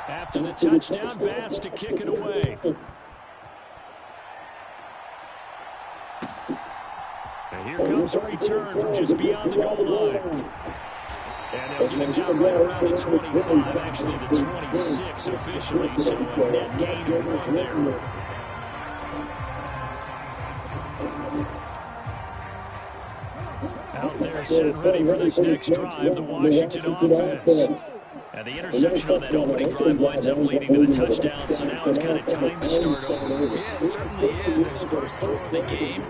After the touchdown, Bass to kick it away. And here comes a return from just beyond the goal line. And they'll get him down right around the 25, actually the 26 officially, so a net gain of 1 there. Out there set ready for this next drive, the Washington offense. And the interception on that opening drive winds up leading to the touchdown, so now it's kind of time to start over. Yeah, it certainly is. His first throw of the game.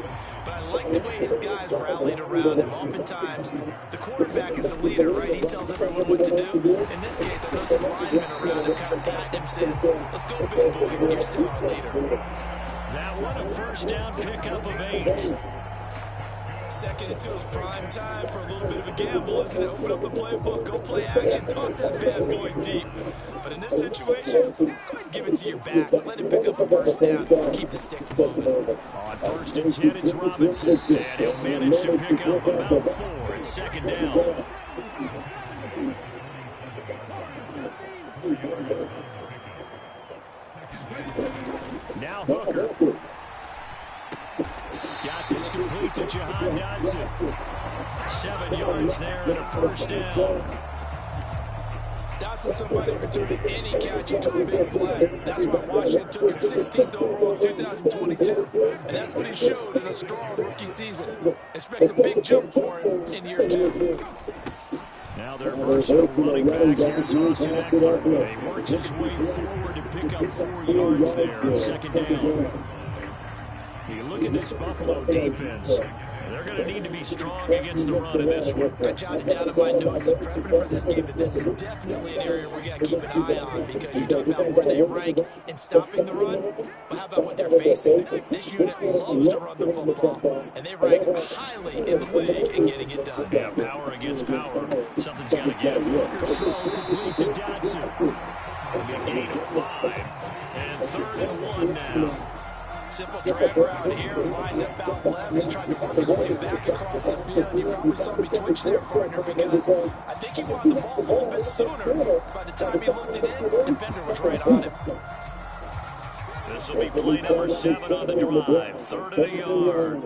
But I like the way his guys rallied around him. Oftentimes, the quarterback is the leader, right? He tells everyone what to do. In this case, I noticed his linemen around him kind of patting him, saying, let's go, big boy. You're still our leader. That one, a first down pickup of 8. Second and 2 is prime time for a little bit of a gamble, isn't it? Open up the playbook, go play action, toss that bad boy deep. But in this situation, go ahead and give it to your back. Let him pick up a first down. Keep the sticks moving. On 1st and 10, it's Robinson. And he'll manage to pick up about 4. It's 2nd down. Now Hooker. Got this complete to Jahan Dotson. 7 yards there and a first down. Dotson, somebody returning any catch into a big play. That's why Washington took him 16th overall in 2022. And that's what he showed in a strong rookie season. Expect a big jump for him in year 2. Now their versatile running back, here's Austin Eckler. He works his way forward to pick up 4 yards there on 2nd down. You look at this Buffalo defense. They're going to need to be strong against the run in this one. I jotted down in my notes and prepping for this game that this is definitely an area we got to keep an eye on, because you talk about where they rank in stopping the run. Well, how about what they're facing? This unit loves to run the football, and they rank highly in the league in getting it done. Yeah, power against power. Something's got to give. Hooker's throw complete to Dotson. It'll be a gain of 5. And 3rd and 1 now. Simple drag route here, lined up out left and trying to work his way back across the field. You probably saw me twitch there, partner, because I think he wanted the ball a little bit sooner. By the time he looked it in, the defender was right on him. This will be play number 7 on the drive. 3rd and a yard.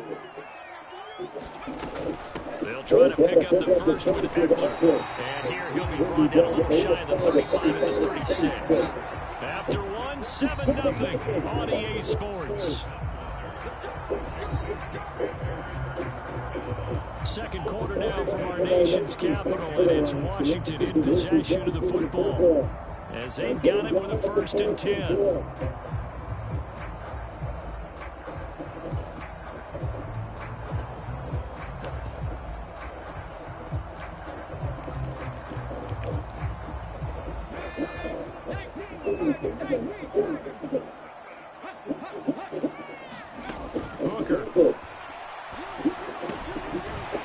They'll try to pick up the first with Eckler. And here he'll be brought down a little shy of the 35 at the 36. After 7-0 on EA Sports. Second quarter now from our nation's capital, and it's Washington in possession of the football as they've got it with a 1st and 10. Hooker.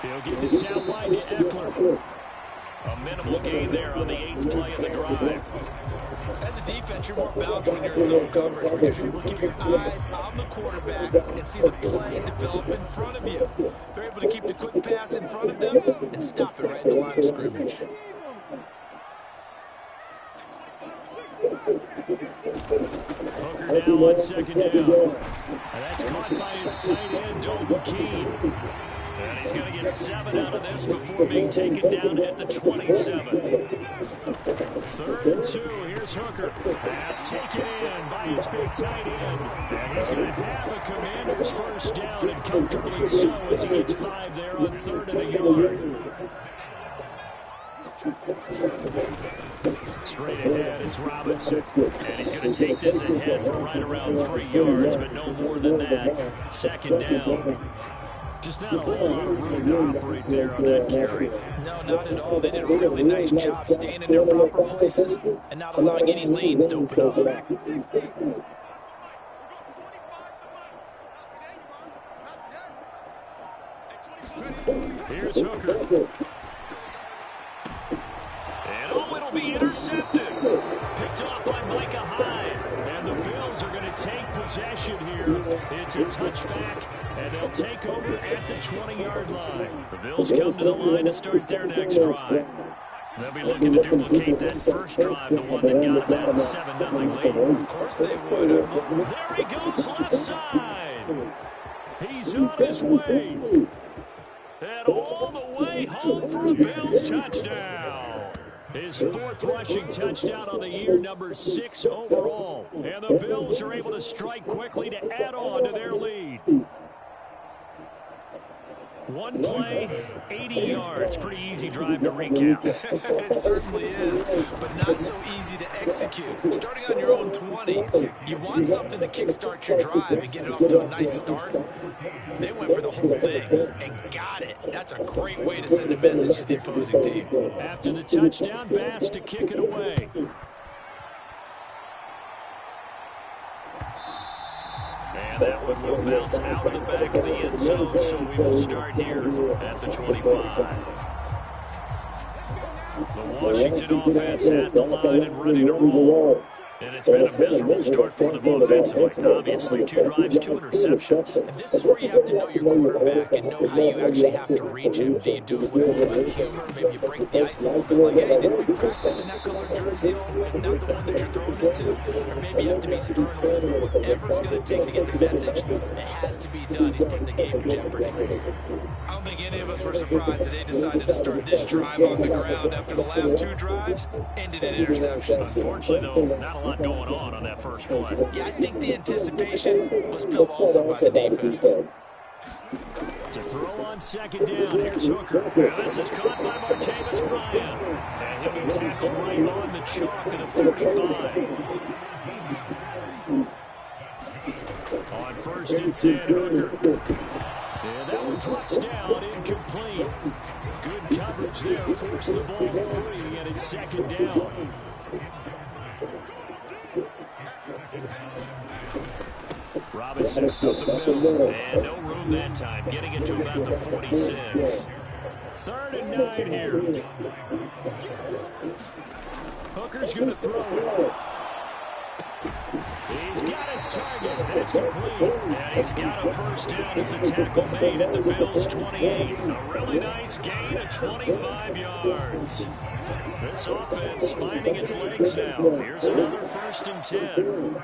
He'll get this outline to Eckler. A minimal gain there on the 8th play of the drive. As a defense, you're more balanced when you're in zone coverage, because you're able to keep your eyes on the quarterback and see the play develop in front of you. They're able to keep the quick pass in front of them and stop it right at the line of scrimmage. Hooker now on 2nd down. And that's caught by his tight end, Dalton Keene. And he's going to get 7 out of this before being taken down at the 27. 3rd and 2, here's Hooker. Pass taken in by his big tight end. And he's going to have a Commander's first down, and comfortably so, as he gets 5 there on 3rd and a yard. Straight ahead, it's Robinson. And he's going to take this ahead for right around 3 yards, but no more than that. 2nd down. Just not a whole lot of room to operate there on that carry. No, not at all. They did a really nice job staying in their proper places and not allowing any lanes to open up. Here's Hooker. And oh, it'll be intercepted. Picked off by Micah Hyde. And the Bills are going to take possession here. It's a touchback, and they'll take over at the 20-yard line. The Bills come to the line to start their next drive. They'll be looking to duplicate that first drive, the one that got them that 7-0 lead. Of course they would. There he goes, left side. He's on his way. And all the way home for a Bills touchdown. His fourth rushing touchdown on the year, number 6 overall. And the Bills are able to strike quickly to add on to their lead. One play, 80 yards. Pretty easy drive to recap. It certainly is, but not so easy to execute. Starting on your own 20, you want something to kickstart your drive and get it off to a nice start. They went for the whole thing and got it. That's a great way to send a message to the opposing team. After the touchdown, Bass to kick it away. And that one will bounce out of the back of the end zone, so we will start here at the 25. The Washington offense at the line and ready to roll. And it's been a miserable start for them offensively. Obviously, 2 drives, 2 interceptions. And this is where you have to know your quarterback and know how you actually have to reach him. Do you do it with a little bit of humor? Maybe you break the ice a little bit like, hey, didn't we practice in that colored jersey all week, not the one that you're throwing it to? Or maybe you have to be stern with him. Whatever it's going to take to get the message, it has to be done. He's putting the game in jeopardy. I don't think any of us were surprised that they decided to start this drive on the ground after the last 2 drives ended in interceptions. Unfortunately, though, not a lot going on that first play. Yeah, I think the anticipation was filled also by the defense. To throw on second down, here's Hooker. Now this is caught by Martavis Bryant. And he'll be tackled right on the chalk of the 45. On first and 10, Hooker. And that one drops down, incomplete. Good coverage there, force the ball free, and it's second down. Robinson up the middle, and no room that time, getting it to about the 46. 3rd and 9 here. Hooker's going to throw it. He's got his target. That's complete. And he's got a first down as a tackle made at the Bills' 28. A really nice gain of 25 yards. This offense finding its legs now. Here's another 1st and 10.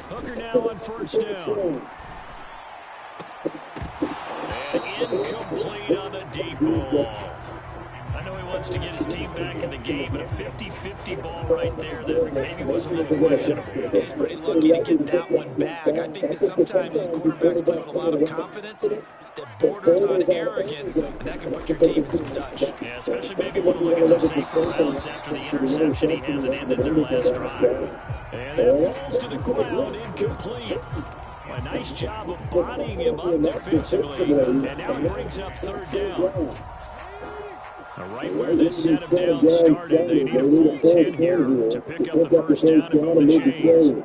Hooker now on first down. And incomplete on the deep ball. I know he wants to get his team back in the game, but a 50-50 ball right there that maybe was a little questionable. He's pretty lucky to get that one back. I think that sometimes these quarterbacks play with a lot of confidence that borders on arrogance, and that can put your team in some Dutch. Yeah, especially maybe want to look at some safer routes after the interception he had that ended their last drive. And that falls to the ground, incomplete. A nice job of bodying him up defensively, and now he brings up 3rd down. Right where this set of downs started, they need a full 10 here to pick up the first down and move the chains.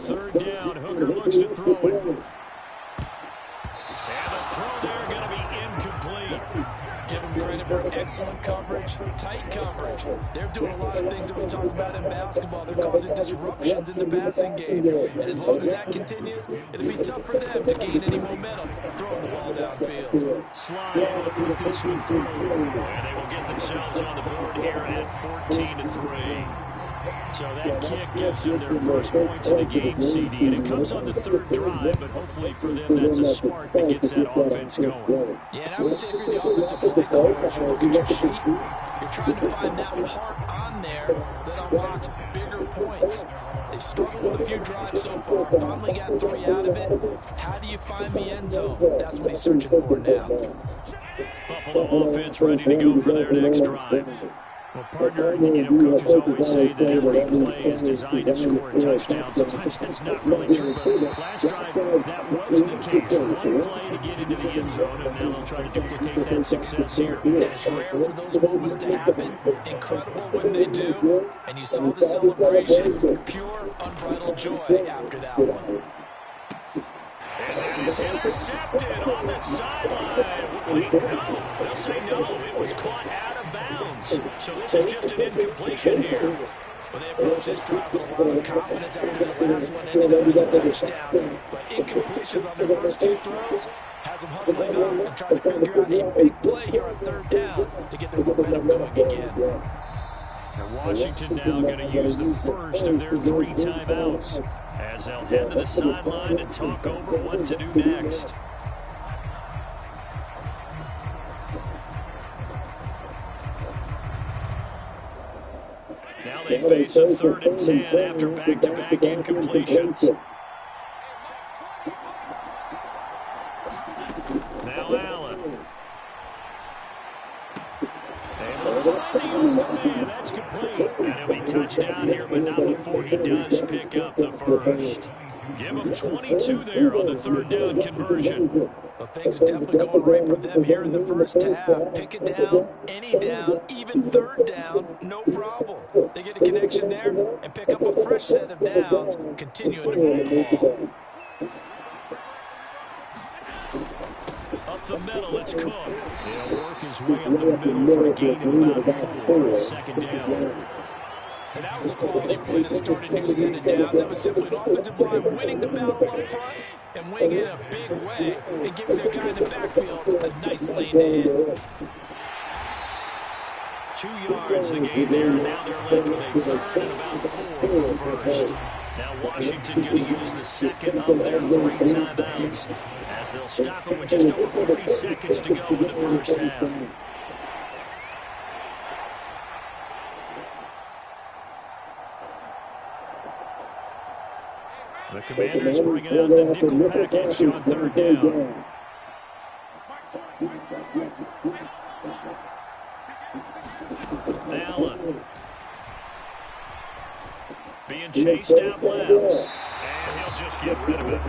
Third down, Hooker looks to throw it. And the throw there going to be incomplete. Give them credit for excellent coverage, tight coverage. They're doing a lot of things that we talk about in basketball. They're causing disruptions in the passing game. And as long as that continues, it'll be tough for them to gain any momentum throwing the ball downfield. Slide able to put this one through. And they will get themselves on the board here at 14-3. So that kick gives them their first points of the game, CD. And it comes on the 3rd drive, but hopefully for them that's a spark that gets that offense going. Yeah, and I would say if you're the offensive play coach, you look at your sheet, you're trying to find that part on there that unlocks bigger points. They've struggled with a few drives so far, finally got 3 out of it. How do you find the end zone? That's what he's searching for now. Buffalo offense ready to go for their next drive. Well, partner, coaches always say that every play is designed to score a touchdown. Sometimes that's not really true, but last drive, that was the case. One play to get into the end zone, and now they'll try to duplicate that success here. And it's rare for those moments to happen. Incredible when they do. And you saw the celebration. Pure, unbridled joy after that one. And that is intercepted on the sideline. Wait, no. They'll say no. It was caught out of bounds. So this is just an incompletion here. Well, they approached this drive with a lot of confidence after the last one ended up as a touchdown. But incompletions on their first two throws has them huddling up and trying to figure out a big play here on third down to get their momentum going again. And Washington now going to use the first of their 3 timeouts as they'll head to the sideline and talk over what to do next. Now they face a 3rd and 10 after back-to-back incompletions. Now Allen. Man, that's complete. And he'll be touched down here, but not before he does pick up the first. Give him 22 there on the 3rd down conversion. Well, things are definitely going right for them here in the first half. Pick it down, any down, even 3rd down, no problem. They get a connection there and pick up a fresh set of downs, continuing to move the ball. Up the middle, it's Cook. He'll work his way up the middle for a gain of about 4. 2nd down. And that was a quality play to start a new set of downs. That was simply an offensive line winning the battle up front and winning it in a big way and giving their guy in the backfield a nice lane to hit. 2 yards the gain there. Now they're left with a 3rd and about 4 for the first. Now Washington going to use the 2nd of their 3 timeouts as they'll stop it with just over 40 seconds to go in the first half. The Commanders bringing out the nickel package on 3rd down. Allen being chased out left, and he'll just get rid of it.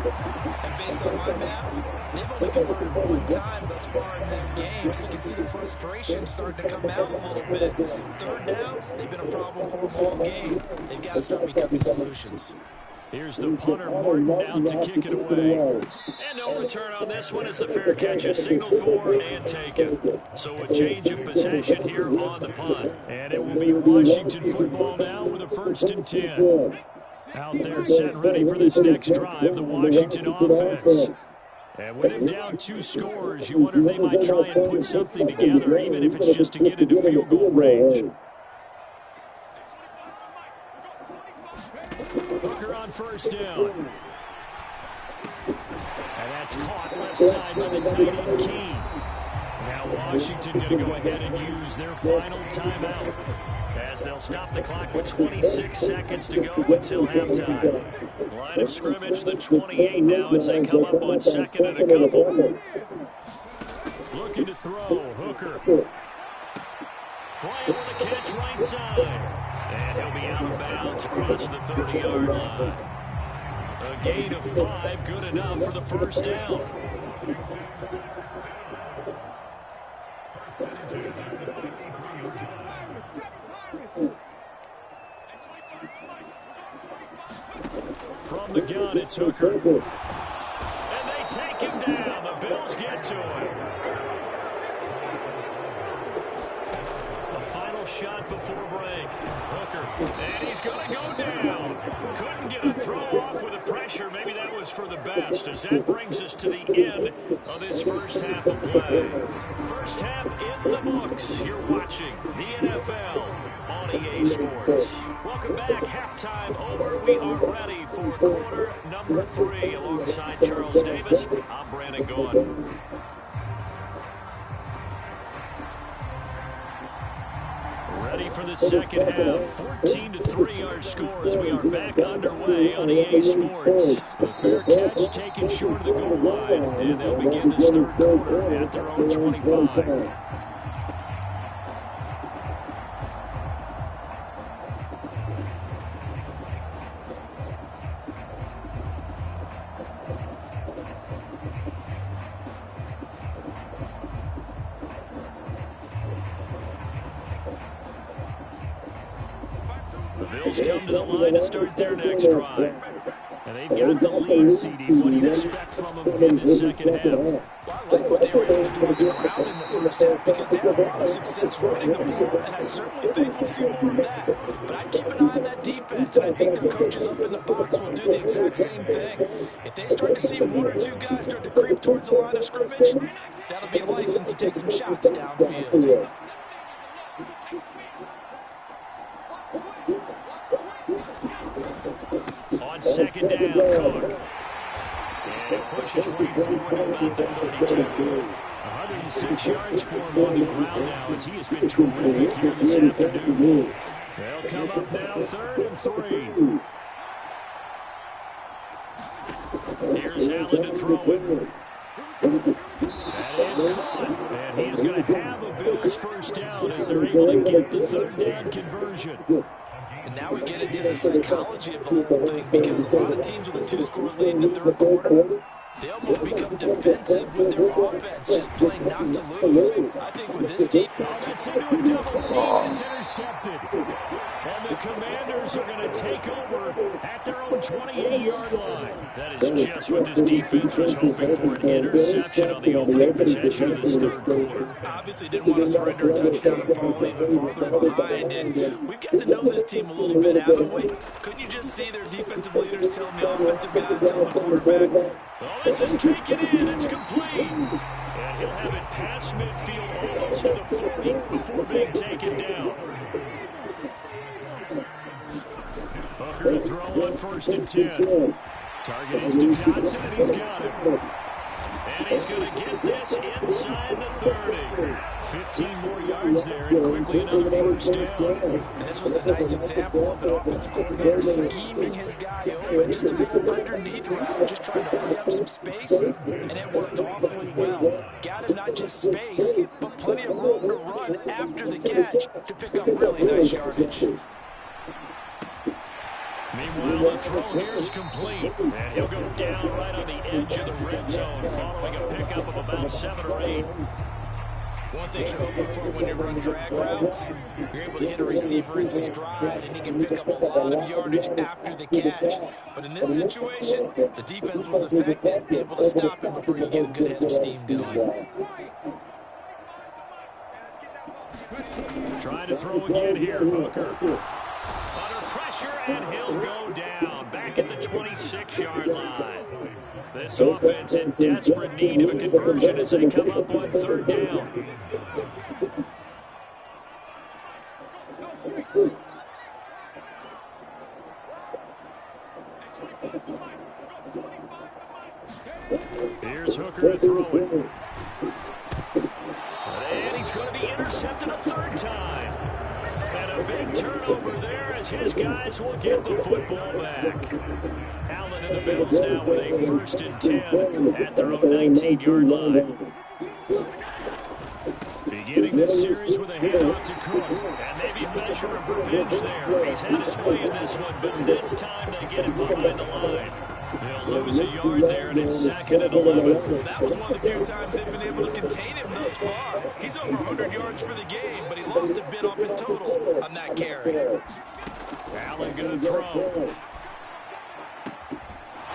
And based on my math, they've only converted 1 time thus far in this game, so you can see the frustration starting to come out a little bit. 3rd downs, they've been a problem for them all game. They've got to start becoming solutions. Here's the punter, Martin, out to kick it away. And no return on this one as the fair catch is signaled for and taken. So a change of possession here on the punt. And it will be Washington football now with a 1st and 10. Out there set ready for this next drive, the Washington offense. And with him down 2 scores, you wonder if they might try and put something together, even if it's just to get into field goal range. Hooker on 1st down. And that's caught left side by the tight end Key. Now Washington going to go ahead and use their final timeout as they'll stop the clock with 26 seconds to go until halftime. Line of scrimmage, the 28 now as they come up on 2nd and a couple. Looking to throw, Hooker. Bryant with a catch right side. And he'll be out of bounds across the 30-yard line. A gain of 5, good enough for the 1st down. From the gun, it's Hooker. And they take him down. The Bills get to him. A final shot before break. Hooker, and he's going to go down. Couldn't get a throw off with the pressure. Maybe that was for the best, as that brings us to the end of this first half of play. First half in the books. You're watching the NFL on EA Sports. Welcome back. Halftime over. We are ready for quarter number 3 alongside Charles Davis. I'm Brandon Gaughan. Ready for the second half. 14-3 our scores. We are back underway on EA Sports. The fair catch taken short of the goal line, and they'll begin this 3rd quarter at their own 25. Bills come to the line to start their next drive. And they've got the lead, CD. What do you expect from them in the second half? Well, I like what they were able to do on the ground in the first half because they had a lot of success running the ball, and I certainly think we'll see more of that. But I'd keep an eye on that defense, and I think their coaches up in the box will do the exact same thing. If they start to see one or two guys start to creep towards the line of scrimmage, that'll be a license to take some shots downfield. On second down, Cook. And pushes way forward to about the 32. 106 yards for him on the ground now as he has been terrific here this afternoon. They'll come up now 3rd and 3. Here's Allen to throw it. That is caught. And he is going to have a Bills first down as they're able to get the 3rd down conversion. And now we get into the psychology of the whole thing because a lot of teams with a 2-score lead in the third quarter, they almost become defensive with their offense, just playing not to lose. I think with this team, that's into a double team. It's intercepted. And the Commanders are going to take over at their own 28-yard line. That is just what this defense was hoping for, an interception on the opening possession of this third quarter. Obviously didn't want to surrender a touchdown and fall even farther behind. And we've gotten to know this team a little bit, haven't we? Couldn't you just see their defensive leaders telling the offensive guys, telling the quarterback, well, this is taken in. It's complete. And he'll have it past midfield almost to the 40 before being taken down. Hooker to throw on 1st and 10. Target is to Johnson, and he's got it. And he's going to get this inside the 30. 15 more yards there, and quickly another first down. And this was a nice example of an offensive coordinator scheming his guy open, just a little underneath route, just trying to free up some space, and it worked awfully well. Got him not just space, but plenty of room to run after the catch to pick up really nice yardage. Meanwhile, the throw here is complete, and he'll go down right on the edge of the red zone following a pickup of about 7 or 8. One thing you're hoping for when you run drag routes, you're able to hit a receiver in stride, and he can pick up a lot of yardage after the catch. But in this situation, the defense was effective, able to stop him before you get a good head of steam going. Trying to throw again here, Hooker. Under pressure, and he'll go down back at the 26-yard line. This offense in desperate need of a conversion as they come up on 3rd down. Here's Hooker to throw it. And he's going to be intercepted a 3rd time. And a big turnover there as his guys will get the football back. Allen and the Bills now with a 1st and 10 at their own 19-yard line. Beginning this series with a handoff to Cook. And maybe a measure of revenge there. He's had his way in this one, but this time they get him behind the line. They'll lose a yard there, and it's 2nd and 11. That was one of the few times they've been able to contain him thus far. He's over 100 yards for the game, but he lost a bit off his total on that carry. Allen going to throw.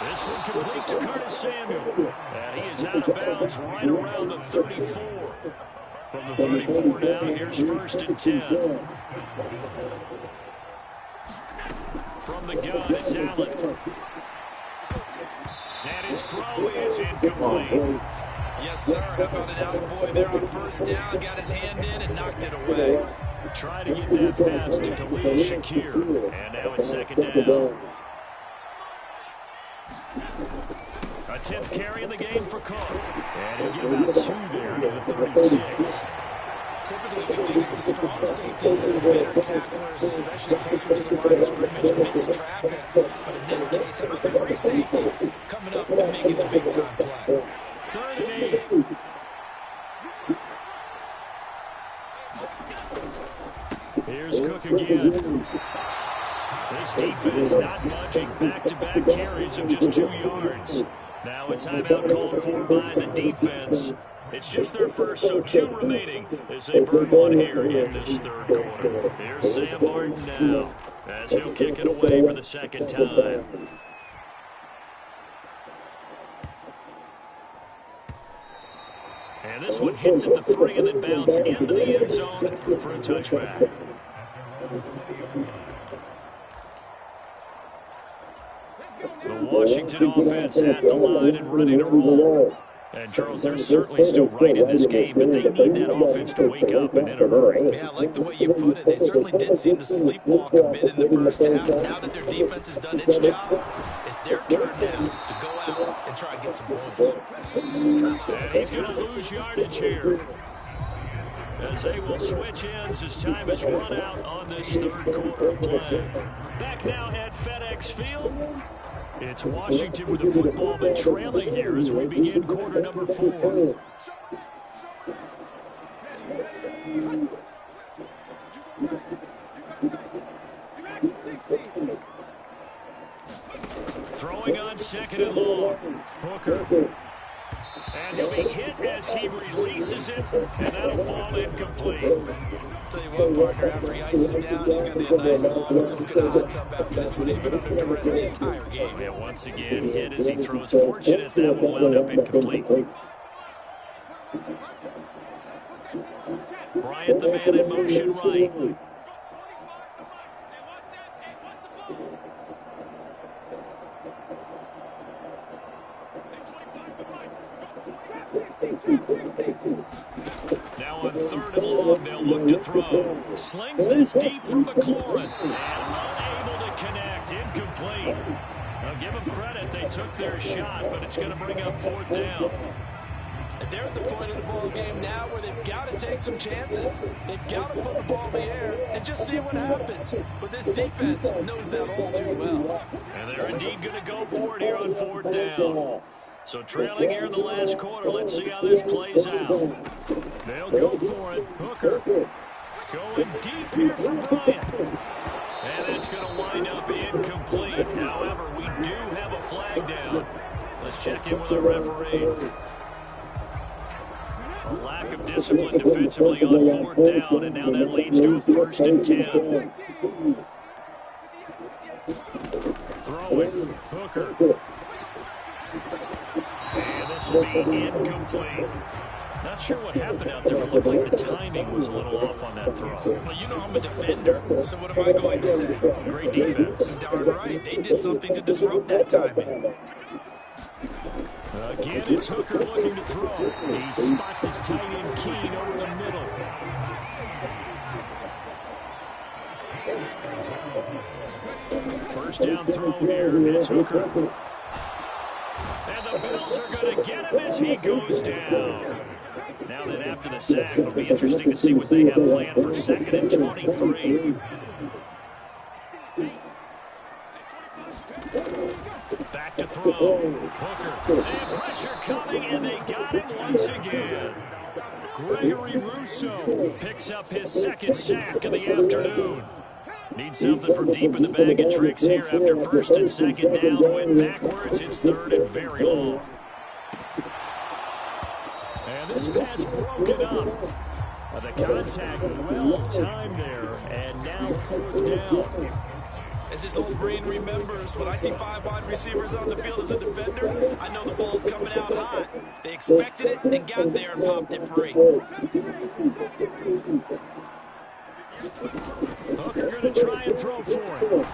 This one complete to Curtis Samuel. And he is out of bounds right around the 34. From the 34 now, here's 1st and 10. From the gun, it's Allen. And his throw is incomplete. Yes, sir. How about an attaboy there on 1st down? Got his hand in and knocked it away. Try to get that pass to Khalil Shakir. And now it's 2nd down. A 10th carry in the game for Cook. And he'll get about 2 there to the 36. Typically, we think it's the strong safeties and the better tacklers, especially closer to the line of scrimmage amidst traffic. But in this case, how about the free safety coming up and making the big-time play? 3rd and 8. Here's Cook again. This defense not budging, back-to-back carries of just 2 yards. Now a timeout called for by the defense. It's just their first, so 2 remaining as they burn one here in this third quarter. Here's Sam Martin now as he'll kick it away for the second time. And this one hits at the 3 and then bounds into the end zone for a touchback. The Washington offense at the line and ready to roll. And, Charles, they're certainly still right in this game, but they need that offense to wake up and in a hurry. Yeah, I like the way you put it. They certainly did seem to sleepwalk a bit in the first half. Now that their defense has done its job, it's their turn now to go out and try and get some points. And he's going to lose yardage here, as they will switch ends as time is run out on this third quarter of play. Back now at FedEx Field. It's Washington with the football, but trailing here as we begin quarter number 4. Throwing on second and long. Hooker. And he'll be hit as he releases it, and that'll fall incomplete. Tell you what, partner, after he ices down, he's going to need a nice long soak in a hot tub after this one. He's been under duress the entire game. Yeah, once again, hit as he throws. Fortunate that will wound up incomplete. Bryant, the man in motion right. Now on third and long, they'll look to throw. Slings this deep from McLaurin. And unable to connect. Incomplete. Now give them credit. They took their shot, but it's going to bring up fourth down. And they're at the point of the ball game now where they've got to take some chances. They've got to put the ball in the air and just see what happens. But this defense knows that all too well. And they're indeed going to go for it here on fourth down. So trailing here in the last quarter, let's see how this plays out. They'll go for it. Hooker going deep here for Bryant. And it's going to wind up incomplete. However, we do have a flag down. Let's check in with our referee. A lack of discipline defensively on fourth down, and now that leads to a 1st and 10. Throwing. Hooker. And this will be incomplete. Not sure what happened out there. It looked like the timing was a little off on that throw. Well, you know I'm a defender, so what am I going to say? Great defense. Darn right. They did something to disrupt that timing. Again, it's Hooker looking to throw. He spots his tight end Keene over the middle. First down throw here. It's Hooker. And the Bills are going to get him as he goes down. Now that after the sack, it'll be interesting to see what they have planned for 2nd and 23. Back to throw. Hooker. And pressure coming, and they got him once again. Gregory Rousseau picks up his 2nd sack of the afternoon. Needs something from deep in the bag of tricks here after 1st and 2nd down. Went backwards. It's 3rd and very long. And this pass broken up. The contact well timed there. And now 4th down. As his old brain remembers, when I see 5 wide receivers on the field as a defender, I know the ball's coming out hot. They expected it and got there and popped it free. Hooker going to try and throw for it.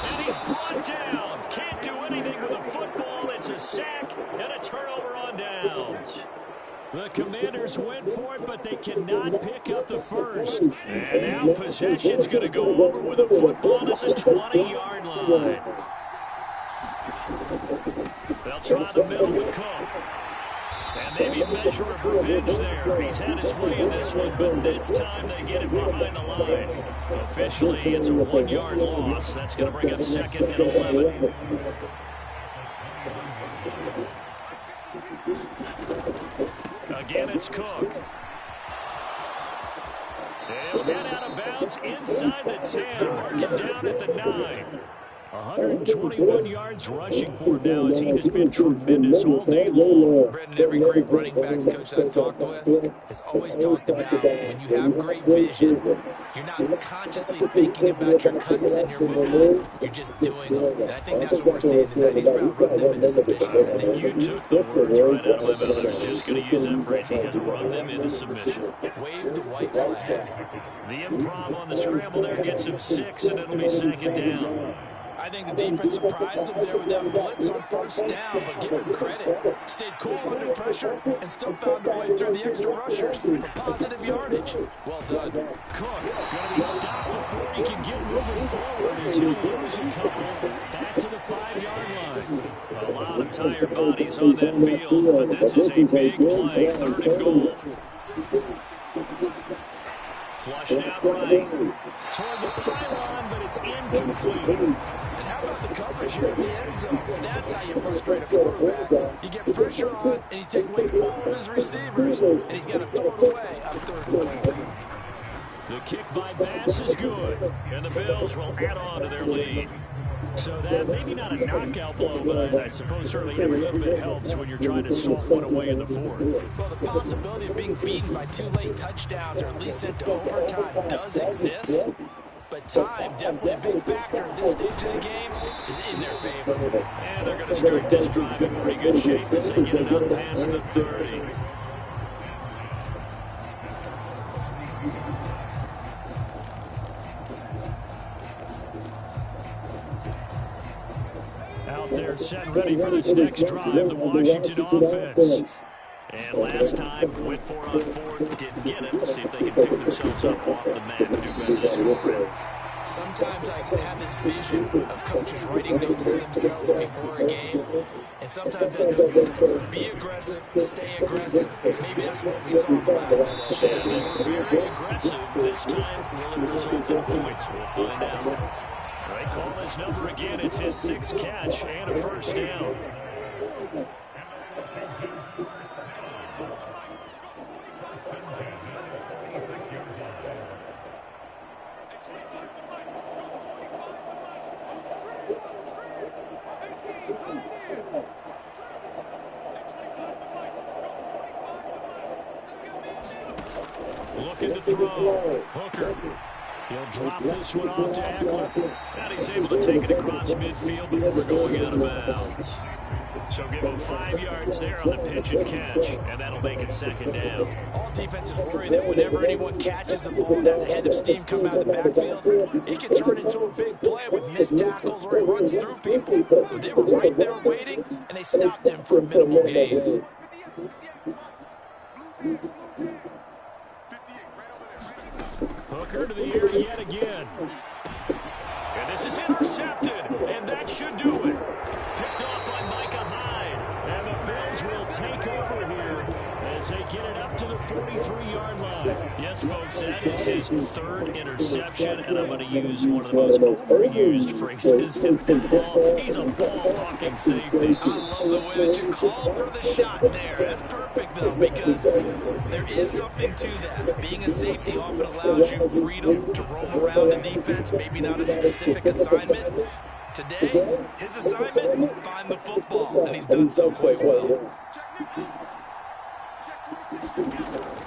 And he's brought down. Can't do anything with the football. It's a sack and a turnover on downs. The Commanders went for it, but they cannot pick up the first. And now possession's going to go over with a football at the 20-yard line. They'll try the middle with Cook. And maybe a measure of revenge there. He's had his way in this one, but this time they get him behind the line. Officially, it's a 1-yard loss. That's going to bring up 2nd and 11. Again, it's Cook. He'll get out of bounds inside the 10. Mark it down at the 9. 121 yards rushing for him now as he has been tremendous all day long. Brendan, every great running backs coach that I've talked with has always talked about when you have great vision, you're not consciously thinking about your cuts and your movements. You're just doing them. And I think that's what we're seeing tonight. He's about running them into submission. I think you took the words right out of my mouth. I was just going to use that phrase. He has run them into submission. Wave the white flag. The improv on the scramble there gets him 6, and it'll be second down. I think the defense surprised him there with that blitz on first down, but give him credit. Stayed cool under pressure and still found a way through the extra rushers for positive yardage. Well done. Cook going to be stopped before he can get moving forward as he'll lose a couple back to the 5-yard line. A lot of tired bodies on that field, but this is a big play, 3rd and goal. Flushed out right toward the pylon, but it's incomplete. How about the coverage here in the end zone? That's how you frustrate a quarterback. You get pressure on, and you take away all of his receivers, and he's got to throw it away on 3rd and goal. The kick by Bass is good, and the Bills will add on to their lead. So that maybe not a knockout blow, but I suppose certainly every little bit helps when you're trying to salt one away in the 4th. Well, the possibility of being beaten by 2 late touchdowns or at least sent to overtime does exist. But time, definitely a big factor at this stage of the game, is in their favor. And they're going to start this drive in pretty good shape as they get it up past the 30. Out there set ready for this next drive, the Washington offense. And last time, went for on 4th, didn't get it. We'll see if they can pick themselves up off the mat and do better this go around. Sometimes I have this vision of coaches writing notes to themselves before a game. And sometimes that note says, be aggressive, stay aggressive. Maybe that's what we saw in the last possession. And they were very aggressive. This time, will it result in points? We'll find out. They call his number again. It's his 6th catch and a 1st down. Looking to throw. Hooker. He'll drop this one off to Eckler. And he's able to take it across midfield before going out of bounds. So give him 5 yards there on the pitch and catch, and that'll make it 2nd down. All defenses worry that whenever anyone catches the ball and has a head of steam come out of the backfield, it can turn into a big play with missed tackles or he runs through people. But they were right there waiting, and they stopped him for a minimal gain. Hooker to the air yet again. And this is intercepted, and that should do it. Picked off by Micah Hyde. And the Bills will take over here as they get it up to the 43-yard line. Yes, folks, that is his 3rd interception, and I'm going to use one of the most overused phrases in football. He's a ball-hawking safety. I love the way that you called for the shot there. That's perfect, though, because there is something to that. Being a safety often allows you freedom to roam around the defense, maybe not a specific assignment. Today, his assignment, find the football, and he's done so quite well.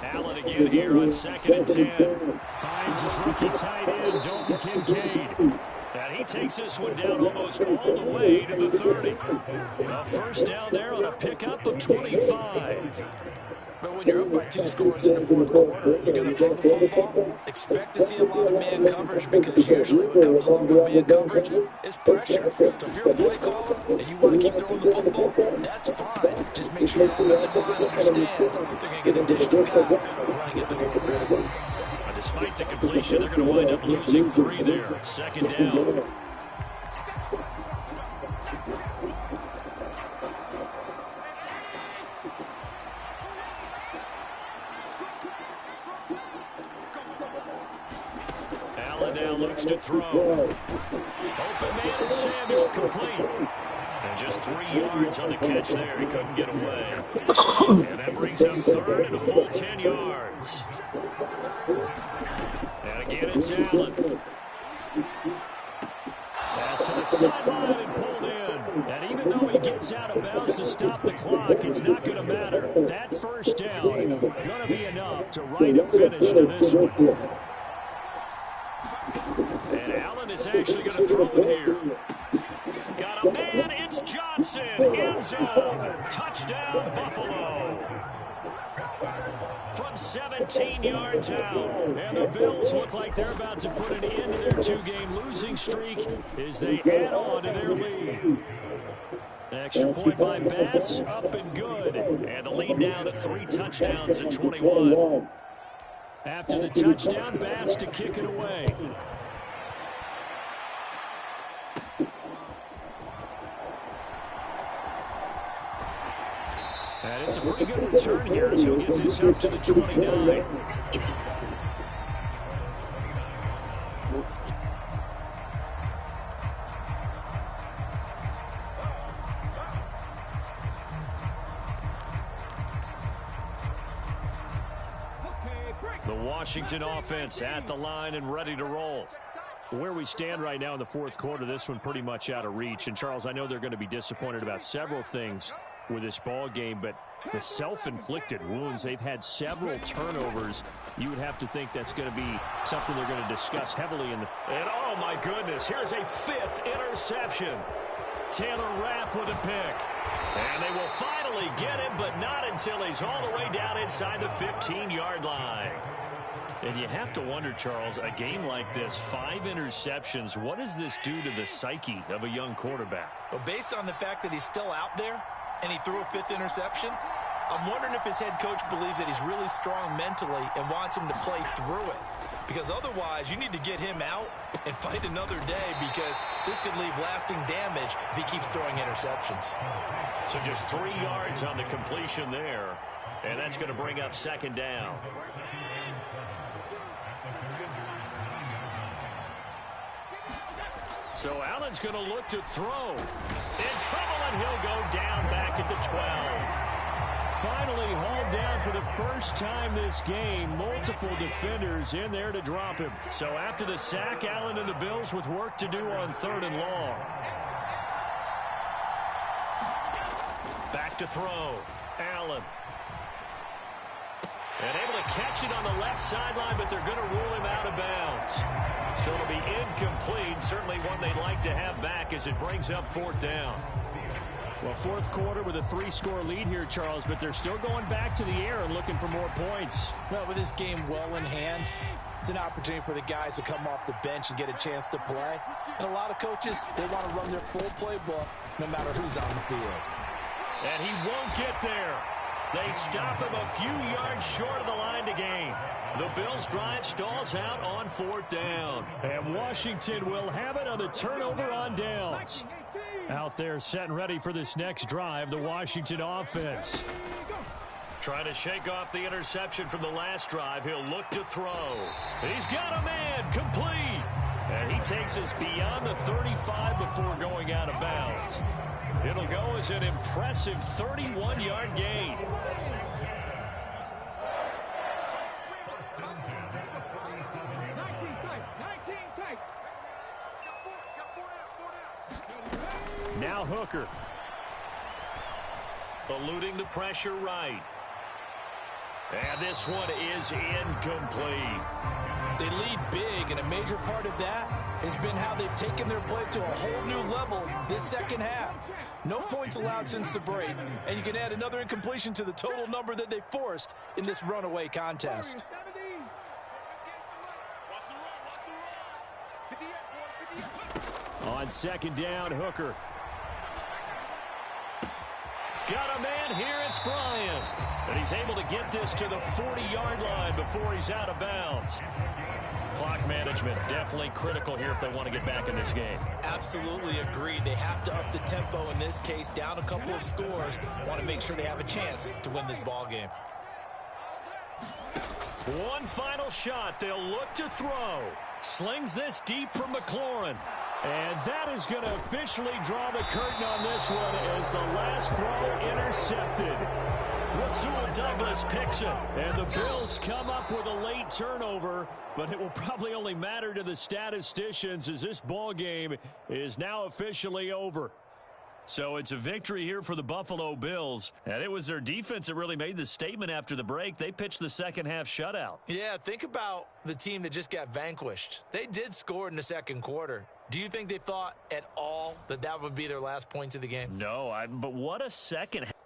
Allen again here on 2nd and 10. Finds his rookie tight end, Dalton Kincaid. And he takes this one down almost all the way to the 30. A 1st down there on a pickup of 25. But when you're up by 2 scores in the 4th quarter and you're going to throw the football, expect to see a lot of man coverage, because usually what comes along with man coverage is pressure. So if you're a play caller and you want to keep throwing the football, that's fine. Just make sure the offensive line understands they're going to get additional guys running at the quarterback. Despite the completion, they're going to wind up losing 3 there. 2nd down. Allen now looks to throw. Open man is Samuel, complete. And just 3 yards on the catch there. He couldn't get away. And that brings up 3rd and a full 10 yards. And again, it's Allen. Pass to the sideline and pulled in. And even though he gets out of bounds to stop the clock, it's not going to matter. That first down going to be enough to write a finish to this one. And Allen is actually going to throw it here. Got a man, it's Johnson, end zone, touchdown Buffalo. From 17 yards out. And the Bills look like they're about to put an end to their two-game losing streak as they add on to their lead. Extra point by Bass, up and good. And the lead down to 3 touchdowns at 21. After the touchdown, Bass to kick it away. And it's a pretty good return here as he'll get this up to the 29. The Washington offense at the line and ready to roll. Where we stand right now in the fourth quarter, this one pretty much out of reach. And, Charles, I know they're going to be disappointed about several things with this ball game, but the self-inflicted wounds, they've had several turnovers. You would have to think that's going to be something they're going to discuss heavily in the... And, oh, my goodness, here's a 5th interception. Taylor Rapp with a pick. And they will finally get him, but not until he's all the way down inside the 15-yard line. And you have to wonder, Charles, a game like this, 5 interceptions, what does this do to the psyche of a young quarterback? Well, based on the fact that he's still out there and he threw a 5th interception, I'm wondering if his head coach believes that he's really strong mentally and wants him to play through it. Because otherwise, you need to get him out and fight another day, because this could leave lasting damage if he keeps throwing interceptions. So just 3 yards on the completion there, and that's going to bring up 2nd down. So Allen's going to look to throw. In trouble, and he'll go down back at the 12. Finally hauled down for the first time this game. Multiple defenders in there to drop him. So after the sack, Allen and the Bills with work to do on 3rd and long. Back to throw. Allen. And able to catch it on the left sideline, but they're going to rule him out of bounds. So it'll be incomplete. Certainly one they'd like to have back as it brings up 4th down. Well, fourth quarter with a 3-score lead here, Charles, but they're still going back to the air and looking for more points. Well, with this game well in hand, it's an opportunity for the guys to come off the bench and get a chance to play. And a lot of coaches, they want to run their full playbook no matter who's on the field. And he won't get there. They stop him a few yards short of the line to gain. The Bills' drive stalls out on 4th down. And Washington will have it on the turnover on downs. Out there set and ready for this next drive, the Washington offense. Trying to shake off the interception from the last drive. He'll look to throw. He's got a man, complete. And he takes us beyond the 35 before going out of bounds. It'll go as an impressive 31-yard gain. Now Hooker. Eluding the pressure right. And this one is incomplete. They lead big, and a major part of that has been how they've taken their play to a whole new level this second half. No points allowed since the break, and you can add another incompletion to the total number that they forced in this runaway contest. On 2nd down, Hooker. Got a man here, it's Bryant. And he's able to get this to the 40-yard line before he's out of bounds. Clock management definitely critical here if they want to get back in this game. Absolutely agreed. They have to up the tempo in this case, down a couple of scores. Want to make sure they have a chance to win this ball game. One final shot. They'll look to throw. Slings this deep from McLaurin. And that is going to officially draw the curtain on this one as the last throw intercepted. Rasul Douglas picks it. And the Bills come up with a late turnover, but it will probably only matter to the statisticians as this ball game is now officially over. So it's a victory here for the Buffalo Bills, and it was their defense that really made the statement after the break. They pitched the second half shutout. Yeah, think about the team that just got vanquished. They did score in the second quarter. Do you think they thought at all that that would be their last points of the game? No, but what a second half.